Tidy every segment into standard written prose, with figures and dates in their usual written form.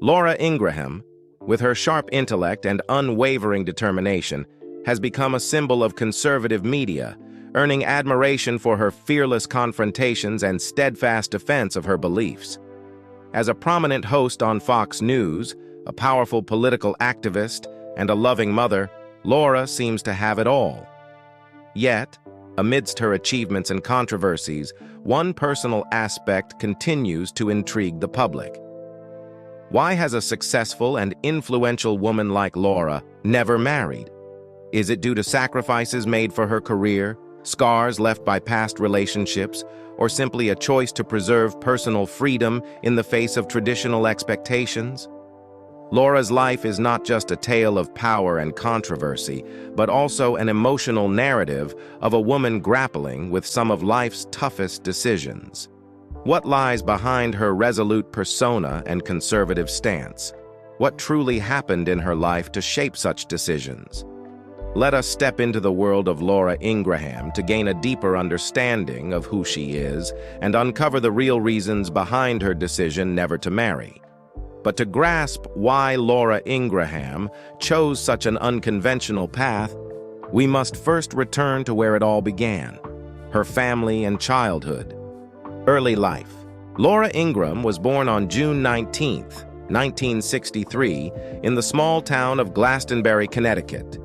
Laura Ingraham, with her sharp intellect and unwavering determination, has become a symbol of conservative media, earning admiration for her fearless confrontations and steadfast defense of her beliefs. As a prominent host on Fox News, a powerful political activist, and a loving mother, Laura seems to have it all. Yet, amidst her achievements and controversies, one personal aspect continues to intrigue the public. Why has a successful and influential woman like Laura never married? Is it due to sacrifices made for her career, scars left by past relationships, or simply a choice to preserve personal freedom in the face of traditional expectations? Laura's life is not just a tale of power and controversy, but also an emotional narrative of a woman grappling with some of life's toughest decisions. What lies behind her resolute persona and conservative stance? What truly happened in her life to shape such decisions? Let us step into the world of Laura Ingraham to gain a deeper understanding of who she is and uncover the real reasons behind her decision never to marry. But to grasp why Laura Ingraham chose such an unconventional path, we must first return to where it all began: her family and childhood. Early life. Laura Ingraham was born on June 19, 1963, in the small town of Glastonbury, Connecticut.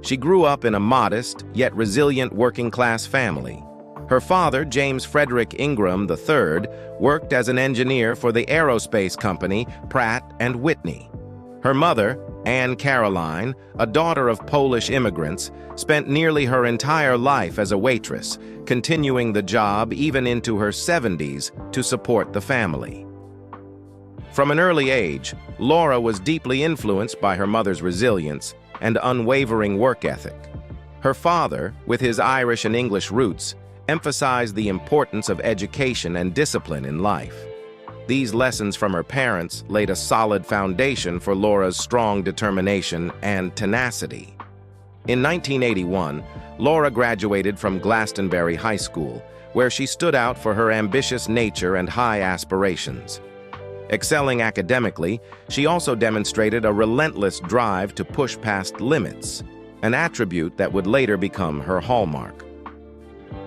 She grew up in a modest, yet resilient working-class family. Her father, James Frederick Ingraham III, worked as an engineer for the aerospace company Pratt & Whitney. Her mother, Anne Caroline, a daughter of Polish immigrants, spent nearly her entire life as a waitress, continuing the job even into her 70s to support the family. From an early age, Laura was deeply influenced by her mother's resilience and unwavering work ethic. Her father, with his Irish and English roots, emphasized the importance of education and discipline in life. These lessons from her parents laid a solid foundation for Laura's strong determination and tenacity. In 1981, Laura graduated from Glastonbury High School, where she stood out for her ambitious nature and high aspirations. Excelling academically, she also demonstrated a relentless drive to push past limits, an attribute that would later become her hallmark.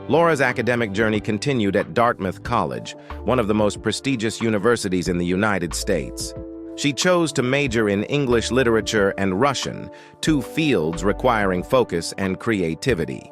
Laura's academic journey continued at Dartmouth College, one of the most prestigious universities in the United States. She chose to major in English literature and Russian, two fields requiring focus and creativity.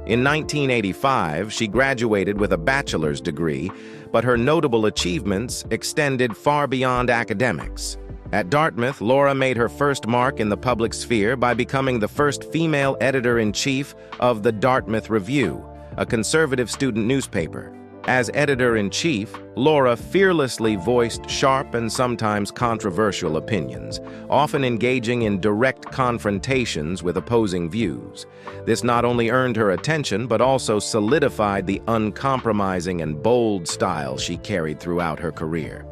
In 1985, she graduated with a bachelor's degree, but her notable achievements extended far beyond academics. At Dartmouth, Laura made her first mark in the public sphere by becoming the first female editor-in-chief of the Dartmouth Review, a conservative student newspaper. As editor-in-chief, Laura fearlessly voiced sharp and sometimes controversial opinions, often engaging in direct confrontations with opposing views. This not only earned her attention, but also solidified the uncompromising and bold style she carried throughout her career.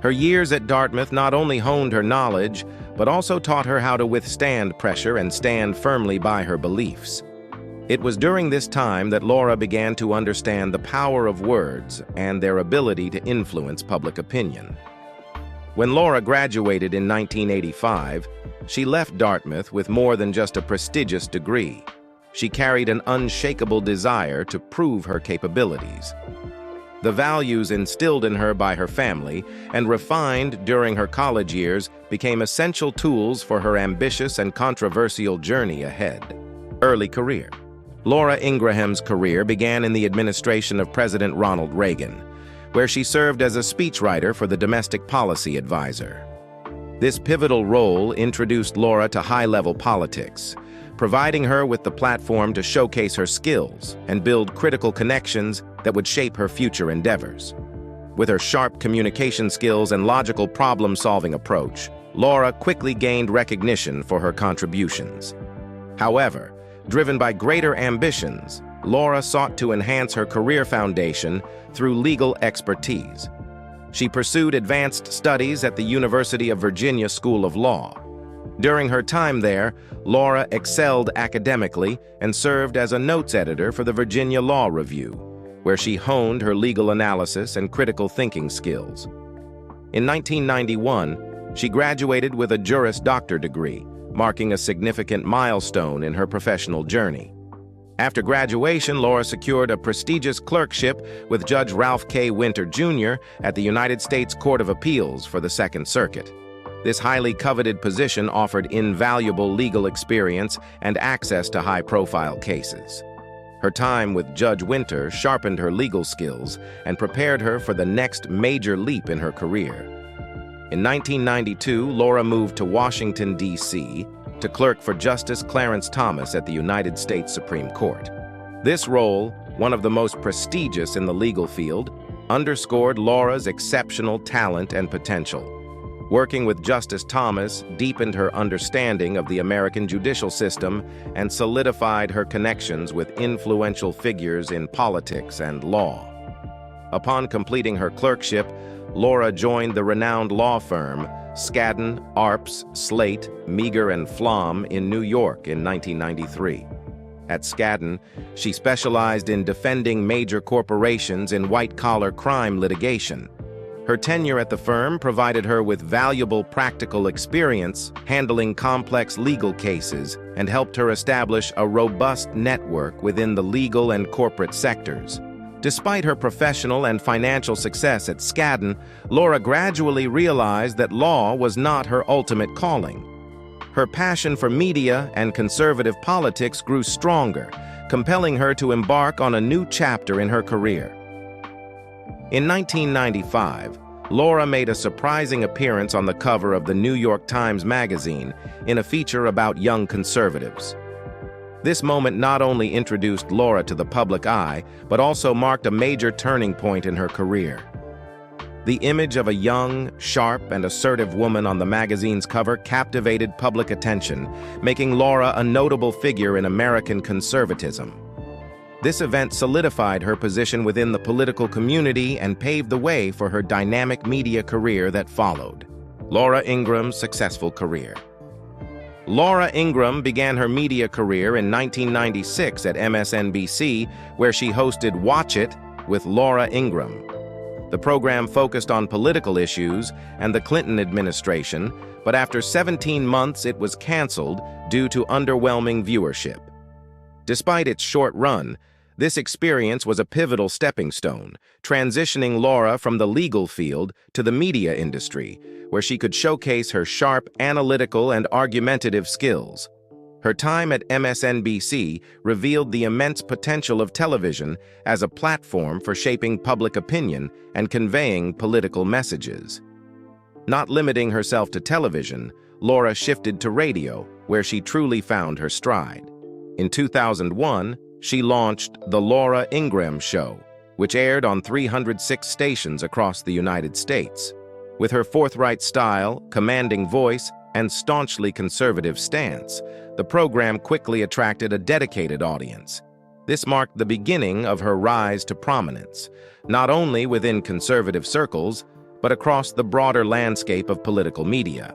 Her years at Dartmouth not only honed her knowledge, but also taught her how to withstand pressure and stand firmly by her beliefs. It was during this time that Laura began to understand the power of words and their ability to influence public opinion. When Laura graduated in 1985, she left Dartmouth with more than just a prestigious degree. She carried an unshakable desire to prove her capabilities. The values instilled in her by her family and refined during her college years became essential tools for her ambitious and controversial journey ahead. Early career. Laura Ingraham's career began in the administration of President Ronald Reagan, where she served as a speechwriter for the Domestic Policy Advisor. This pivotal role introduced Laura to high-level politics, providing her with the platform to showcase her skills and build critical connections that would shape her future endeavors. With her sharp communication skills and logical problem-solving approach, Laura quickly gained recognition for her contributions. However, driven by greater ambitions, Laura sought to enhance her career foundation through legal expertise. She pursued advanced studies at the University of Virginia School of Law. During her time there, Laura excelled academically and served as a notes editor for the Virginia Law Review, where she honed her legal analysis and critical thinking skills. In 1991, She graduated with a Juris Doctor degree, marking a significant milestone in her professional journey. After graduation, Laura secured a prestigious clerkship with Judge Ralph K. Winter, Jr. at the United States Court of Appeals for the Second Circuit. This highly coveted position offered invaluable legal experience and access to high-profile cases. Her time with Judge Winter sharpened her legal skills and prepared her for the next major leap in her career. In 1992, Laura moved to Washington, D.C., to clerk for Justice Clarence Thomas at the United States Supreme Court. This role, one of the most prestigious in the legal field, underscored Laura's exceptional talent and potential. Working with Justice Thomas deepened her understanding of the American judicial system and solidified her connections with influential figures in politics and law. Upon completing her clerkship, Laura joined the renowned law firm Skadden, Arps, Slate, Meagher & Flom in New York in 1993. At Skadden, she specialized in defending major corporations in white-collar crime litigation. Her tenure at the firm provided her with valuable practical experience handling complex legal cases and helped her establish a robust network within the legal and corporate sectors. Despite her professional and financial success at Skadden, Laura gradually realized that law was not her ultimate calling. Her passion for media and conservative politics grew stronger, compelling her to embark on a new chapter in her career. In 1995, Laura made a surprising appearance on the cover of the New York Times Magazine in a feature about young conservatives. This moment not only introduced Laura to the public eye, but also marked a major turning point in her career. The image of a young, sharp, and assertive woman on the magazine's cover captivated public attention, making Laura a notable figure in American conservatism. This event solidified her position within the political community and paved the way for her dynamic media career that followed. Laura Ingraham's successful career. Laura Ingraham began her media career in 1996 at MSNBC, where she hosted Watch It with Laura Ingraham. The program focused on political issues and the Clinton administration, but after 17 months it was canceled due to underwhelming viewership. Despite its short run, this experience was a pivotal stepping stone, transitioning Laura from the legal field to the media industry, where she could showcase her sharp, analytical, and argumentative skills. Her time at MSNBC revealed the immense potential of television as a platform for shaping public opinion and conveying political messages. Not limiting herself to television, Laura shifted to radio, where she truly found her stride. In 2001, she launched The Laura Ingraham Show, which aired on 306 stations across the United States. With her forthright style, commanding voice, and staunchly conservative stance, the program quickly attracted a dedicated audience. This marked the beginning of her rise to prominence, not only within conservative circles, but across the broader landscape of political media.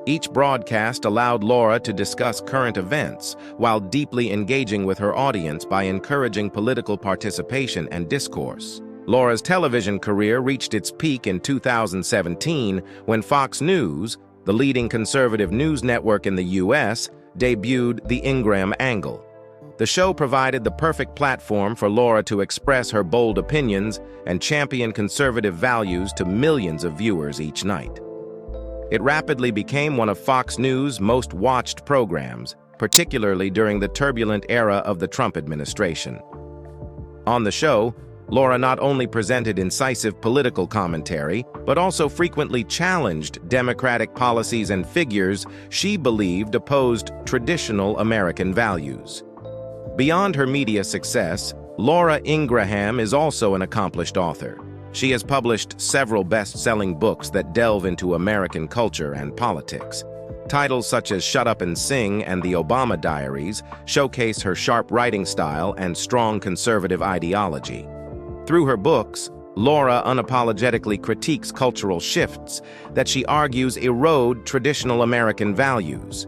Each broadcast allowed Laura to discuss current events while deeply engaging with her audience by encouraging political participation and discourse. Laura's television career reached its peak in 2017 when Fox News, the leading conservative news network in the U.S., debuted The Ingraham Angle. The show provided the perfect platform for Laura to express her bold opinions and champion conservative values to millions of viewers each night. It rapidly became one of Fox News' most watched programs, particularly during the turbulent era of the Trump administration. On the show, Laura not only presented incisive political commentary, but also frequently challenged Democratic policies and figures she believed opposed traditional American values. Beyond her media success, Laura Ingraham is also an accomplished author. She has published several best-selling books that delve into American culture and politics. Titles such as Shut Up and Sing and The Obama Diaries showcase her sharp writing style and strong conservative ideology. Through her books, Laura unapologetically critiques cultural shifts that she argues erode traditional American values.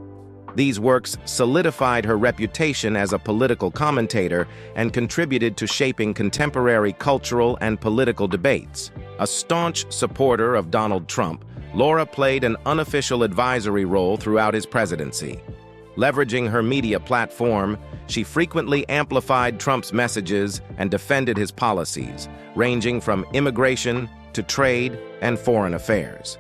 These works solidified her reputation as a political commentator and contributed to shaping contemporary cultural and political debates. A staunch supporter of Donald Trump, Laura played an unofficial advisory role throughout his presidency. Leveraging her media platform, she frequently amplified Trump's messages and defended his policies, ranging from immigration to trade and foreign affairs.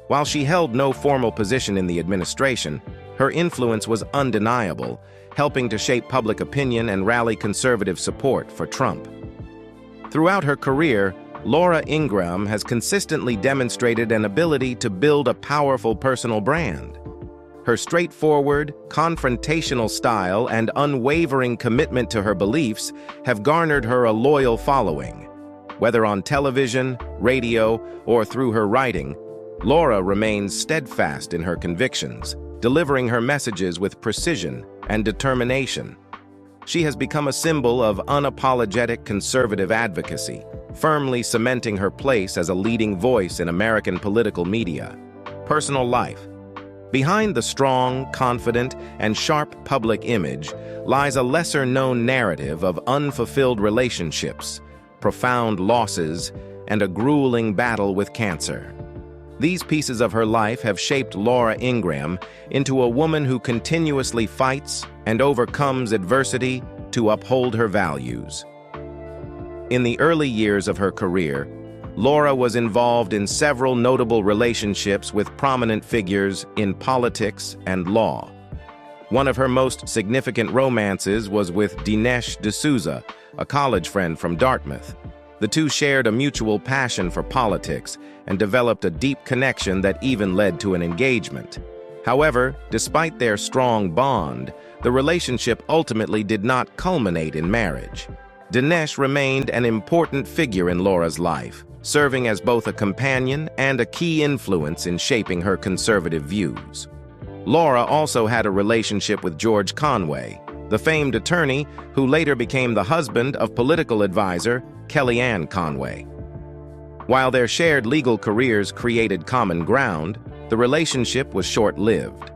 While she held no formal position in the administration, her influence was undeniable, helping to shape public opinion and rally conservative support for Trump. Throughout her career, Laura Ingraham has consistently demonstrated an ability to build a powerful personal brand. Her straightforward, confrontational style and unwavering commitment to her beliefs have garnered her a loyal following. Whether on television, radio, or through her writing, Laura remains steadfast in her convictions, delivering her messages with precision and determination. She has become a symbol of unapologetic conservative advocacy, firmly cementing her place as a leading voice in American political media. Personal life. Behind the strong, confident, and sharp public image lies a lesser-known narrative of unfulfilled relationships, profound losses, and a grueling battle with cancer. These pieces of her life have shaped Laura Ingraham into a woman who continuously fights and overcomes adversity to uphold her values. In the early years of her career, Laura was involved in several notable relationships with prominent figures in politics and law. One of her most significant romances was with Dinesh D'Souza, a college friend from Dartmouth. The two shared a mutual passion for politics and developed a deep connection that even led to an engagement. However, despite their strong bond, the relationship ultimately did not culminate in marriage. Dinesh remained an important figure in Laura's life, serving as both a companion and a key influence in shaping her conservative views. Laura also had a relationship with George Conway, the famed attorney who later became the husband of political advisor Kellyanne Conway. While their shared legal careers created common ground, the relationship was short-lived.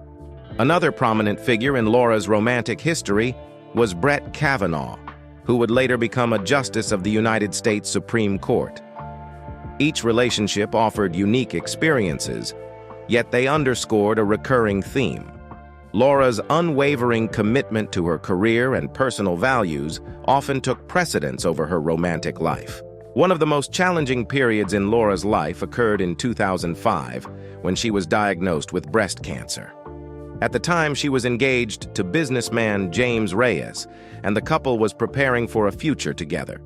Another prominent figure in Laura's romantic history was Brett Kavanaugh, who would later become a justice of the United States Supreme Court. Each relationship offered unique experiences, yet they underscored a recurring theme. Laura's unwavering commitment to her career and personal values often took precedence over her romantic life. One of the most challenging periods in Laura's life occurred in 2005, when she was diagnosed with breast cancer. At the time, she was engaged to businessman James Reyes, and the couple was preparing for a future together.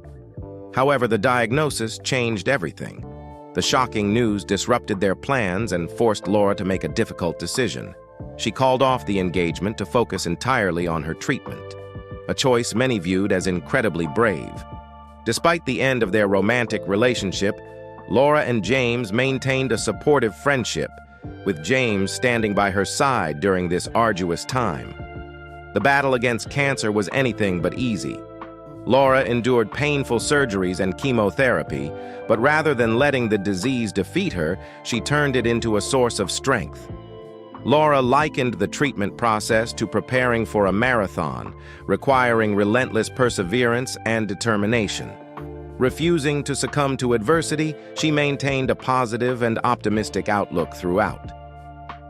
However, the diagnosis changed everything. The shocking news disrupted their plans and forced Laura to make a difficult decision. She called off the engagement to focus entirely on her treatment, a choice many viewed as incredibly brave. Despite the end of their romantic relationship, Laura and James maintained a supportive friendship, with James standing by her side during this arduous time. The battle against cancer was anything but easy. Laura endured painful surgeries and chemotherapy, but rather than letting the disease defeat her, she turned it into a source of strength. Laura likened the treatment process to preparing for a marathon, requiring relentless perseverance and determination. Refusing to succumb to adversity, she maintained a positive and optimistic outlook throughout.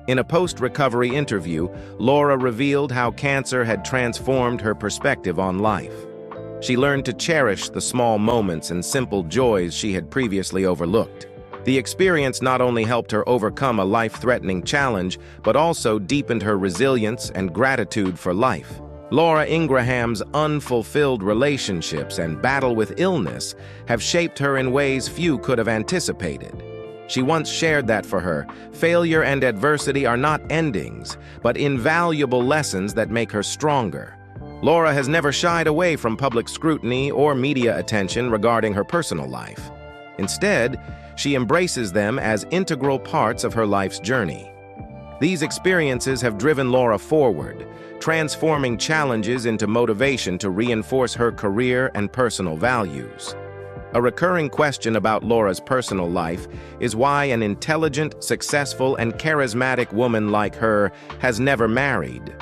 In a post-recovery interview, Laura revealed how cancer had transformed her perspective on life. She learned to cherish the small moments and simple joys she had previously overlooked. The experience not only helped her overcome a life-threatening challenge, but also deepened her resilience and gratitude for life. Laura Ingraham's unfulfilled relationships and battle with illness have shaped her in ways few could have anticipated. She once shared that for her, failure and adversity are not endings, but invaluable lessons that make her stronger. Laura has never shied away from public scrutiny or media attention regarding her personal life. Instead, she embraces them as integral parts of her life's journey. These experiences have driven Laura forward, transforming challenges into motivation to reinforce her career and personal values. A recurring question about Laura's personal life is why an intelligent, successful, and charismatic woman like her has never married.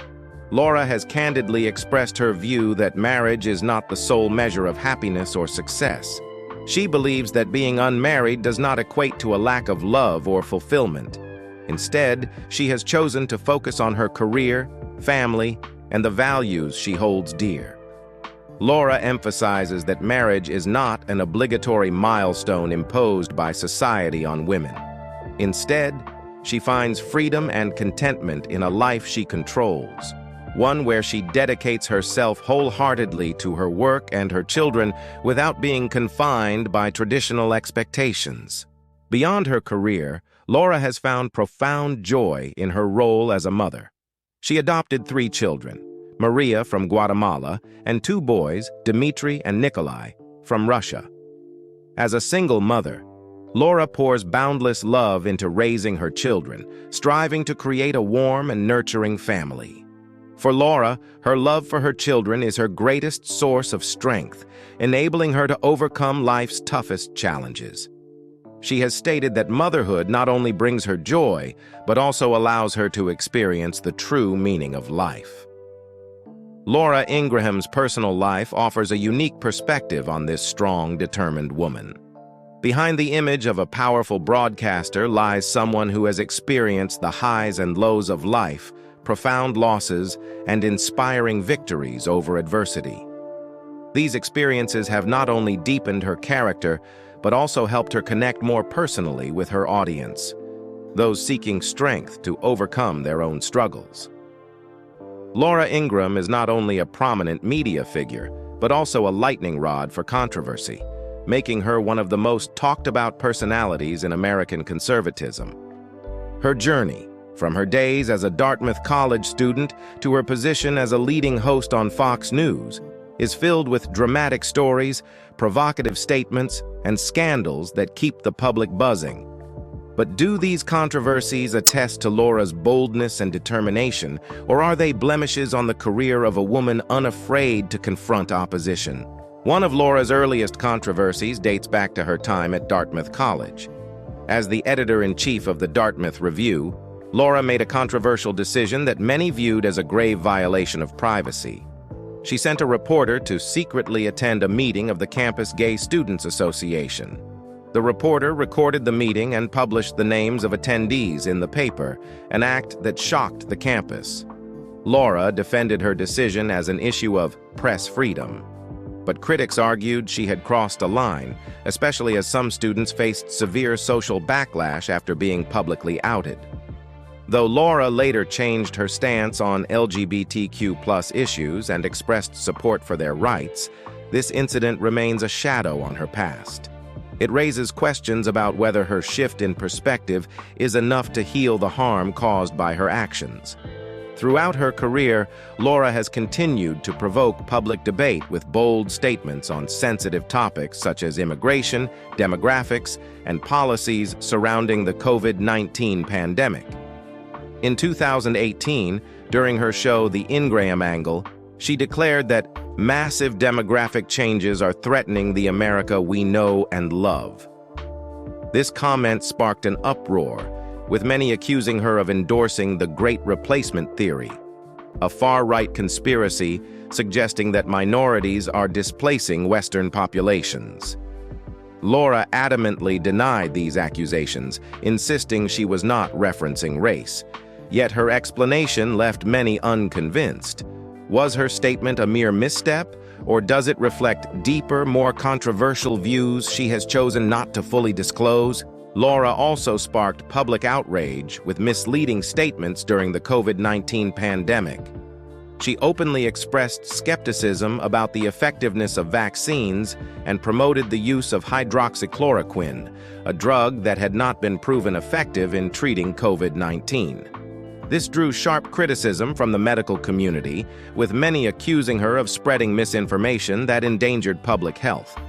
Laura has candidly expressed her view that marriage is not the sole measure of happiness or success. She believes that being unmarried does not equate to a lack of love or fulfillment. Instead, she has chosen to focus on her career, family, and the values she holds dear. Laura emphasizes that marriage is not an obligatory milestone imposed by society on women. Instead, she finds freedom and contentment in a life she controls, one where she dedicates herself wholeheartedly to her work and her children without being confined by traditional expectations. Beyond her career, Laura has found profound joy in her role as a mother. She adopted 3 children, Maria from Guatemala, and 2 boys, Dmitry and Nikolai, from Russia. As a single mother, Laura pours boundless love into raising her children, striving to create a warm and nurturing family. For Laura, her love for her children is her greatest source of strength, enabling her to overcome life's toughest challenges. She has stated that motherhood not only brings her joy, but also allows her to experience the true meaning of life. Laura Ingraham's personal life offers a unique perspective on this strong, determined woman. Behind the image of a powerful broadcaster lies someone who has experienced the highs and lows of life, profound losses, and inspiring victories over adversity. These experiences have not only deepened her character, but also helped her connect more personally with her audience, those seeking strength to overcome their own struggles. Laura Ingraham is not only a prominent media figure, but also a lightning rod for controversy, making her one of the most talked-about personalities in American conservatism. Her journey, from her days as a Dartmouth College student to her position as a leading host on Fox News, is filled with dramatic stories, provocative statements, and scandals that keep the public buzzing. But do these controversies attest to Laura's boldness and determination, or are they blemishes on the career of a woman unafraid to confront opposition? One of Laura's earliest controversies dates back to her time at Dartmouth College. As the editor-in-chief of the Dartmouth Review, Laura made a controversial decision that many viewed as a grave violation of privacy. She sent a reporter to secretly attend a meeting of the Campus Gay Students Association. The reporter recorded the meeting and published the names of attendees in the paper, an act that shocked the campus. Laura defended her decision as an issue of press freedom. But critics argued she had crossed a line, especially as some students faced severe social backlash after being publicly outed. Though Laura later changed her stance on LGBTQ+ issues and expressed support for their rights, this incident remains a shadow on her past. It raises questions about whether her shift in perspective is enough to heal the harm caused by her actions. Throughout her career, Laura has continued to provoke public debate with bold statements on sensitive topics such as immigration, demographics, and policies surrounding the COVID-19 pandemic. In 2018, during her show The Ingraham Angle, she declared that massive demographic changes are threatening the America we know and love. This comment sparked an uproar, with many accusing her of endorsing the Great Replacement theory, a far-right conspiracy suggesting that minorities are displacing Western populations. Laura adamantly denied these accusations, insisting she was not referencing race. Yet her explanation left many unconvinced. Was her statement a mere misstep, or does it reflect deeper, more controversial views she has chosen not to fully disclose? Laura also sparked public outrage with misleading statements during the COVID-19 pandemic. She openly expressed skepticism about the effectiveness of vaccines and promoted the use of hydroxychloroquine, a drug that had not been proven effective in treating COVID-19. This drew sharp criticism from the medical community, with many accusing her of spreading misinformation that endangered public health.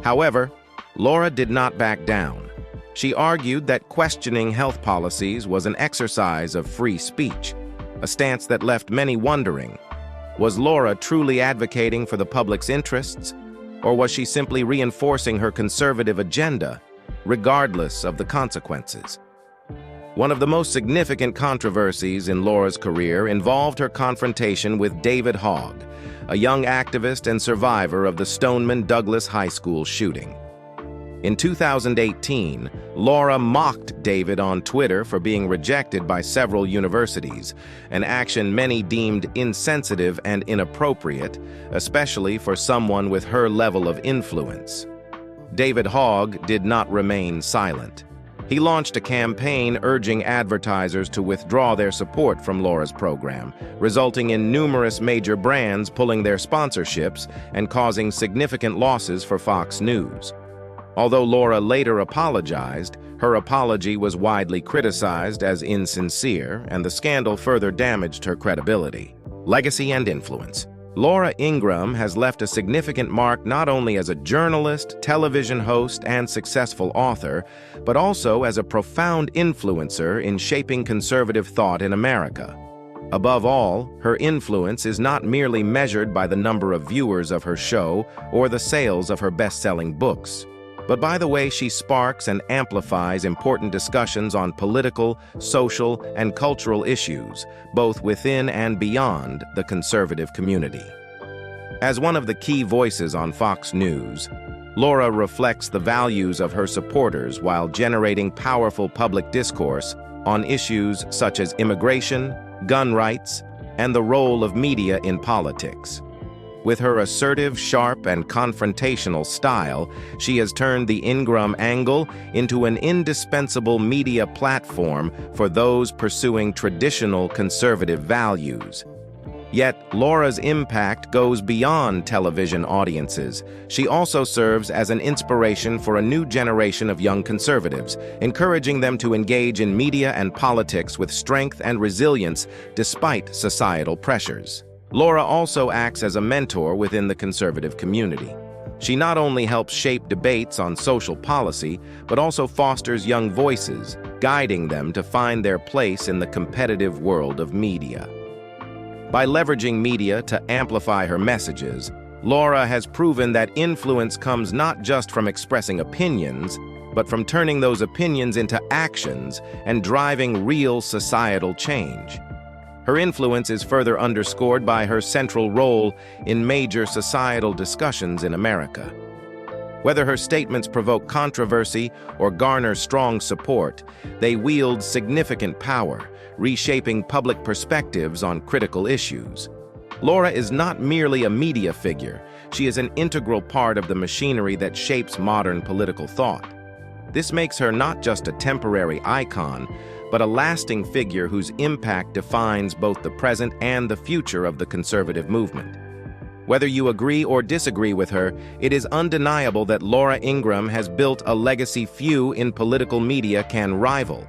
However, Laura did not back down. She argued that questioning health policies was an exercise of free speech, a stance that left many wondering, was Laura truly advocating for the public's interests, or was she simply reinforcing her conservative agenda, regardless of the consequences? One of the most significant controversies in Laura's career involved her confrontation with David Hogg, a young activist and survivor of the Stoneman Douglas High School shooting. In 2018, Laura mocked David on Twitter for being rejected by several universities, an action many deemed insensitive and inappropriate, especially for someone with her level of influence. David Hogg did not remain silent. He launched a campaign urging advertisers to withdraw their support from Laura's program, resulting in numerous major brands pulling their sponsorships and causing significant losses for Fox News. Although Laura later apologized, her apology was widely criticized as insincere, and the scandal further damaged her credibility. Legacy and influence. Laura Ingraham has left a significant mark not only as a journalist, television host, and successful author, but also as a profound influencer in shaping conservative thought in America. Above all, her influence is not merely measured by the number of viewers of her show or the sales of her best-selling books, but by the way she sparks and amplifies important discussions on political, social, and cultural issues, both within and beyond the conservative community. As one of the key voices on Fox News, Laura reflects the values of her supporters while generating powerful public discourse on issues such as immigration, gun rights, and the role of media in politics. With her assertive, sharp, and confrontational style, she has turned the Ingraham angle into an indispensable media platform for those pursuing traditional conservative values. Yet, Laura's impact goes beyond television audiences. She also serves as an inspiration for a new generation of young conservatives, encouraging them to engage in media and politics with strength and resilience despite societal pressures. Laura also acts as a mentor within the conservative community. She not only helps shape debates on social policy, but also fosters young voices, guiding them to find their place in the competitive world of media. By leveraging media to amplify her messages, Laura has proven that influence comes not just from expressing opinions, but from turning those opinions into actions and driving real societal change. Her influence is further underscored by her central role in major societal discussions in America. Whether her statements provoke controversy or garner strong support, they wield significant power, reshaping public perspectives on critical issues. Laura is not merely a media figure, she is an integral part of the machinery that shapes modern political thought. This makes her not just a temporary icon, but a lasting figure whose impact defines both the present and the future of the conservative movement. Whether you agree or disagree with her, it is undeniable that Laura Ingraham has built a legacy few in political media can rival.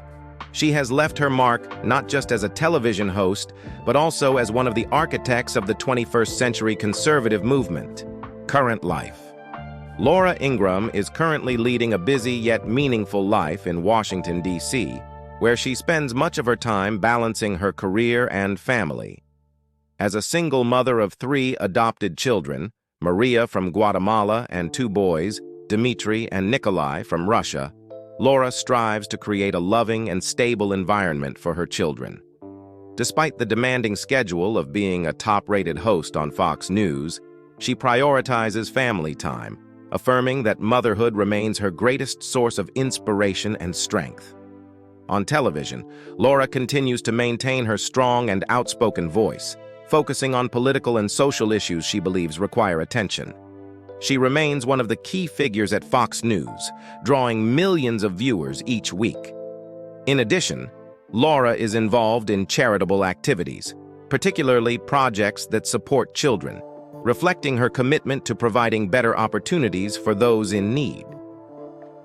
She has left her mark not just as a television host, but also as one of the architects of the 21st century conservative movement. Current life. Laura Ingraham is currently leading a busy yet meaningful life in Washington, D.C., where she spends much of her time balancing her career and family. As a single mother of 3 adopted children, Maria from Guatemala and 2 boys, Dmitry and Nikolai from Russia, Laura strives to create a loving and stable environment for her children. Despite the demanding schedule of being a top-rated host on Fox News, she prioritizes family time, affirming that motherhood remains her greatest source of inspiration and strength. On television, Laura continues to maintain her strong and outspoken voice, focusing on political and social issues she believes require attention. She remains one of the key figures at Fox News, drawing millions of viewers each week. In addition, Laura is involved in charitable activities, particularly projects that support children, reflecting her commitment to providing better opportunities for those in need.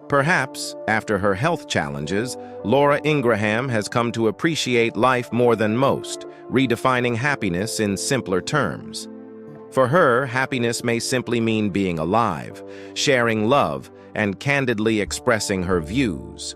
Perhaps, after her health challenges, Laura Ingraham has come to appreciate life more than most, redefining happiness in simpler terms. For her, happiness may simply mean being alive, sharing love, and candidly expressing her views.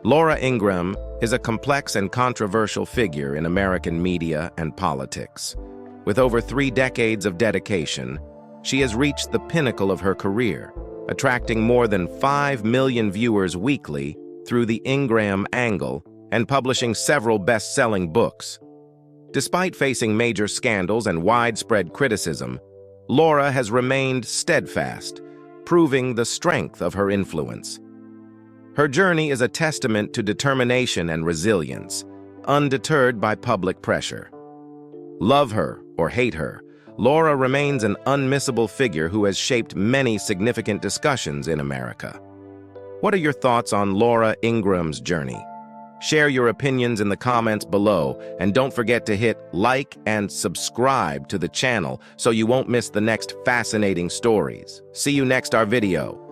Laura Ingraham is a complex and controversial figure in American media and politics. With over 3 decades of dedication, she has reached the pinnacle of her career, attracting more than 5 million viewers weekly through the Ingraham angle and publishing several best-selling books. Despite facing major scandals and widespread criticism, Laura has remained steadfast, proving the strength of her influence. Her journey is a testament to determination and resilience, undeterred by public pressure. Love her or hate her, Laura remains an unmissable figure who has shaped many significant discussions in America. What are your thoughts on Laura Ingraham's journey? Share your opinions in the comments below, and don't forget to hit like and subscribe to the channel so you won't miss the next fascinating stories. See you next our video.